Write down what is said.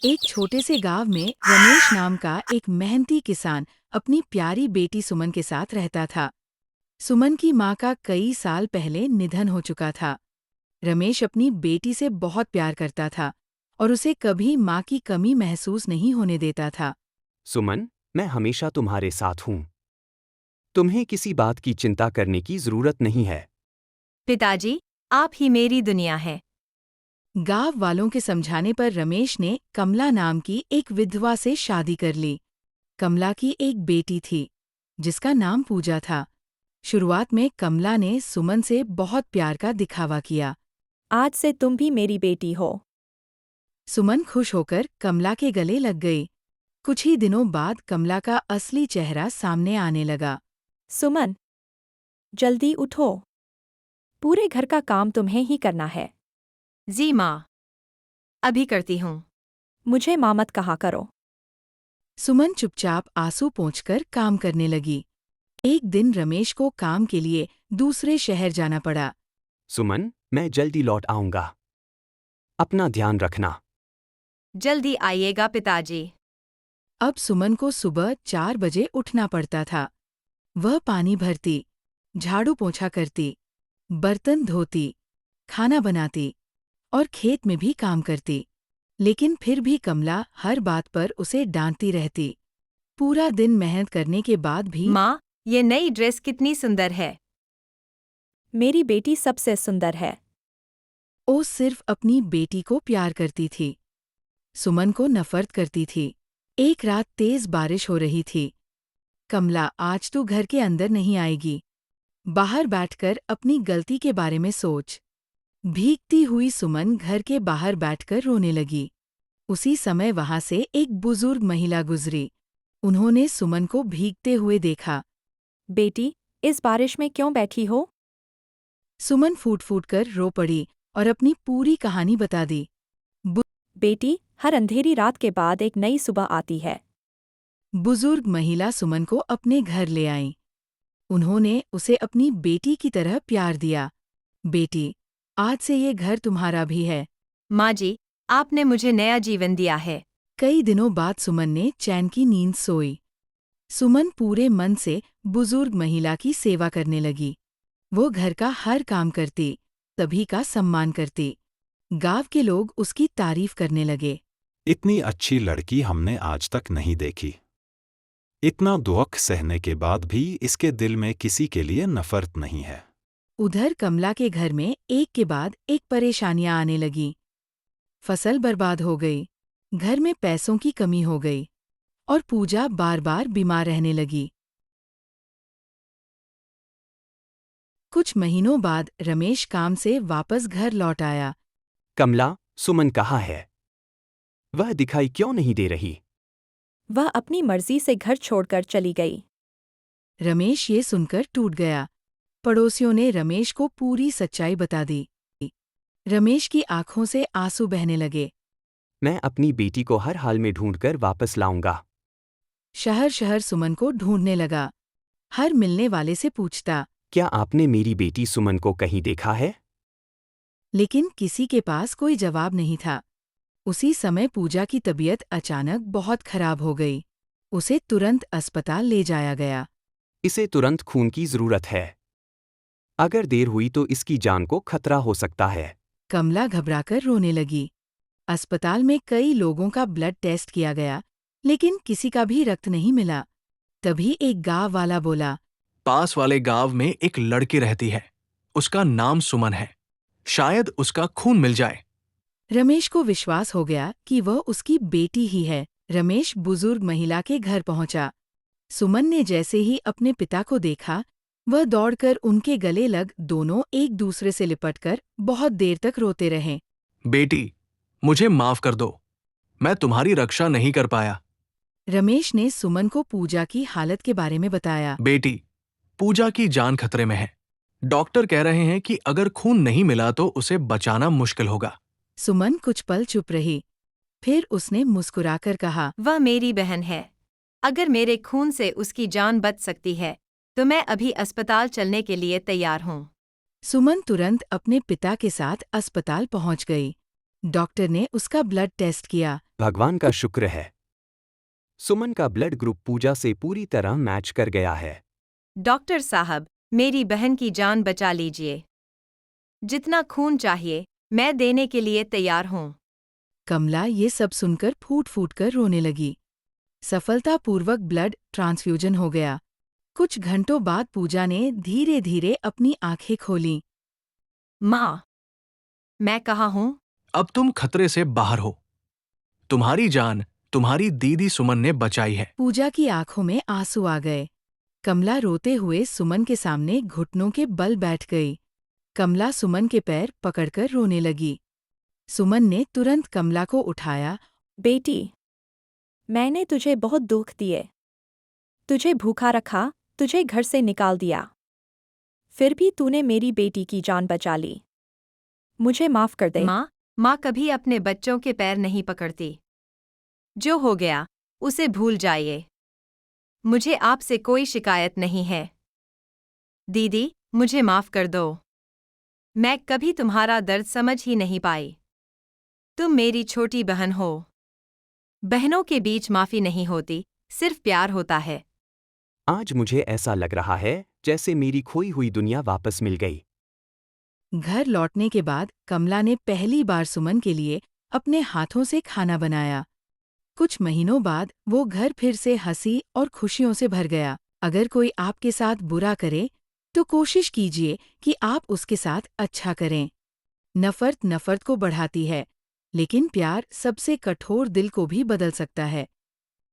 एक छोटे से गांव में रमेश नाम का एक मेहनती किसान अपनी प्यारी बेटी सुमन के साथ रहता था। सुमन की माँ का कई साल पहले निधन हो चुका था। रमेश अपनी बेटी से बहुत प्यार करता था और उसे कभी माँ की कमी महसूस नहीं होने देता था। सुमन, मैं हमेशा तुम्हारे साथ हूँ। तुम्हें किसी बात की चिंता करने की जरूरत नहीं है। पिताजी, आप ही मेरी दुनिया है। गांव वालों के समझाने पर रमेश ने कमला नाम की एक विधवा से शादी कर ली। कमला की एक बेटी थी जिसका नाम पूजा था। शुरुआत में कमला ने सुमन से बहुत प्यार का दिखावा किया। आज से तुम भी मेरी बेटी हो। सुमन खुश होकर कमला के गले लग गई। कुछ ही दिनों बाद कमला का असली चेहरा सामने आने लगा। सुमन, जल्दी उठो। पूरे घर का काम तुम्हें ही करना है। जी माँ, अभी करती हूँ। मुझे माँ मत कहा करो। सुमन चुपचाप आंसू पोंछकर काम करने लगी। एक दिन रमेश को काम के लिए दूसरे शहर जाना पड़ा। सुमन, मैं जल्दी लौट आऊँगा। अपना ध्यान रखना। जल्दी आइएगा पिताजी। अब सुमन को सुबह 4 बजे उठना पड़ता था। वह पानी भरती, झाड़ू पोंछा करती, बर्तन धोती, खाना बनाती और खेत में भी काम करती। लेकिन फिर भी कमला हर बात पर उसे डांटती रहती। पूरा दिन मेहनत करने के बाद भी माँ, ये नई ड्रेस कितनी सुंदर है। मेरी बेटी सबसे सुंदर है। वो सिर्फ अपनी बेटी को प्यार करती थी। सुमन को नफरत करती थी। एक रात तेज बारिश हो रही थी। कमला, आज तू घर के अंदर नहीं आएगी। बाहर बैठकर अपनी गलती के बारे में सोच। भीगती हुई सुमन घर के बाहर बैठकर रोने लगी। उसी समय वहां से एक बुजुर्ग महिला गुजरी। उन्होंने सुमन को भीगते हुए देखा। बेटी, इस बारिश में क्यों बैठी हो? सुमन फूट फूट कर रो पड़ी और अपनी पूरी कहानी बता दी। बेटी, हर अंधेरी रात के बाद एक नई सुबह आती है। बुजुर्ग महिला सुमन को अपने घर ले आई। उन्होंने उसे अपनी बेटी की तरह प्यार दिया। बेटी, आज से ये घर तुम्हारा भी है। माँ जी, आपने मुझे नया जीवन दिया है। कई दिनों बाद सुमन ने चैन की नींद सोई। सुमन पूरे मन से बुजुर्ग महिला की सेवा करने लगी। वो घर का हर काम करती, सभी का सम्मान करती। गांव के लोग उसकी तारीफ करने लगे। इतनी अच्छी लड़की हमने आज तक नहीं देखी। इतना दुख सहने के बाद भी इसके दिल में किसी के लिए नफरत नहीं है। उधर कमला के घर में एक के बाद एक परेशानियां आने लगीं। फसल बर्बाद हो गई, घर में पैसों की कमी हो गई और पूजा बार बार बीमार रहने लगी। कुछ महीनों बाद रमेश काम से वापस घर लौट आया। कमला, सुमन कहाँ है? वह दिखाई क्यों नहीं दे रही? वह अपनी मर्जी से घर छोड़कर चली गई। रमेश ये सुनकर टूट गया। पड़ोसियों ने रमेश को पूरी सच्चाई बता दी। रमेश की आंखों से आंसू बहने लगे। मैं अपनी बेटी को हर हाल में ढूंढकर वापस लाऊंगा। शहर शहर सुमन को ढूंढने लगा। हर मिलने वाले से पूछता, क्या आपने मेरी बेटी सुमन को कहीं देखा है? लेकिन किसी के पास कोई जवाब नहीं था। उसी समय पूजा की तबीयत अचानक बहुत खराब हो गई। उसे तुरंत अस्पताल ले जाया गया। इसे तुरंत खून की जरूरत है। अगर देर हुई तो इसकी जान को खतरा हो सकता है। कमला घबराकर रोने लगी। अस्पताल में कई लोगों का ब्लड टेस्ट किया गया, लेकिन किसी का भी रक्त नहीं मिला। तभी एक गांव वाला बोला, पास वाले गांव में एक लड़की रहती है। उसका नाम सुमन है। शायद उसका खून मिल जाए। रमेश को विश्वास हो गया कि वह उसकी बेटी ही है। रमेश बुजुर्ग महिला के घर पहुंचा। सुमन ने जैसे ही अपने पिता को देखा, वह दौड़कर उनके गले लग दोनों एक दूसरे से लिपटकर बहुत देर तक रोते रहे। बेटी, मुझे माफ कर दो। मैं तुम्हारी रक्षा नहीं कर पाया। रमेश ने सुमन को पूजा की हालत के बारे में बताया। बेटी, पूजा की जान खतरे में है। डॉक्टर कह रहे हैं कि अगर खून नहीं मिला तो उसे बचाना मुश्किल होगा। सुमन कुछ पल चुप रही। फिर उसने मुस्कुराकर कहा, वह मेरी बहन है। अगर मेरे खून से उसकी जान बच सकती है तो मैं अभी अस्पताल चलने के लिए तैयार हूँ। सुमन तुरंत अपने पिता के साथ अस्पताल पहुंच गई। डॉक्टर ने उसका ब्लड टेस्ट किया। भगवान का शुक्र है। सुमन का ब्लड ग्रुप पूजा से पूरी तरह मैच कर गया है। डॉक्टर साहब, मेरी बहन की जान बचा लीजिए। जितना खून चाहिए, मैं देने के लिए तैयार हूँ। कमला ये सब सुनकर फूट फूट कर रोने लगी। सफलतापूर्वक ब्लड ट्रांसफ्यूजन हो गया। कुछ घंटों बाद पूजा ने धीरे धीरे अपनी आंखें खोलीं। माँ, मैं कहाँ हूँ? अब तुम खतरे से बाहर हो। तुम्हारी जान तुम्हारी दीदी सुमन ने बचाई है। पूजा की आंखों में आंसू आ गए। कमला रोते हुए सुमन के सामने घुटनों के बल बैठ गई। कमला सुमन के पैर पकड़कर रोने लगी। सुमन ने तुरंत कमला को उठाया। बेटी, मैंने तुझे बहुत दुख दिए। तुझे भूखा रखा, तुझे घर से निकाल दिया। फिर भी तूने मेरी बेटी की जान बचा ली। मुझे माफ कर दे। माँ कभी अपने बच्चों के पैर नहीं पकड़ती। जो हो गया, उसे भूल जाइए। मुझे आपसे कोई शिकायत नहीं है। दीदी, मुझे माफ कर दो। मैं कभी तुम्हारा दर्द समझ ही नहीं पाई। तुम मेरी छोटी बहन हो। बहनों के बीच माफी नहीं होती, सिर्फ प्यार होता है। आज मुझे ऐसा लग रहा है जैसे मेरी खोई हुई दुनिया वापस मिल गई। घर लौटने के बाद कमला ने पहली बार सुमन के लिए अपने हाथों से खाना बनाया। कुछ महीनों बाद वो घर फिर से हंसी और खुशियों से भर गया। अगर कोई आपके साथ बुरा करे, तो कोशिश कीजिए कि आप उसके साथ अच्छा करें। नफरत को बढ़ाती है, लेकिन प्यार सबसे कठोर दिल को भी बदल सकता है।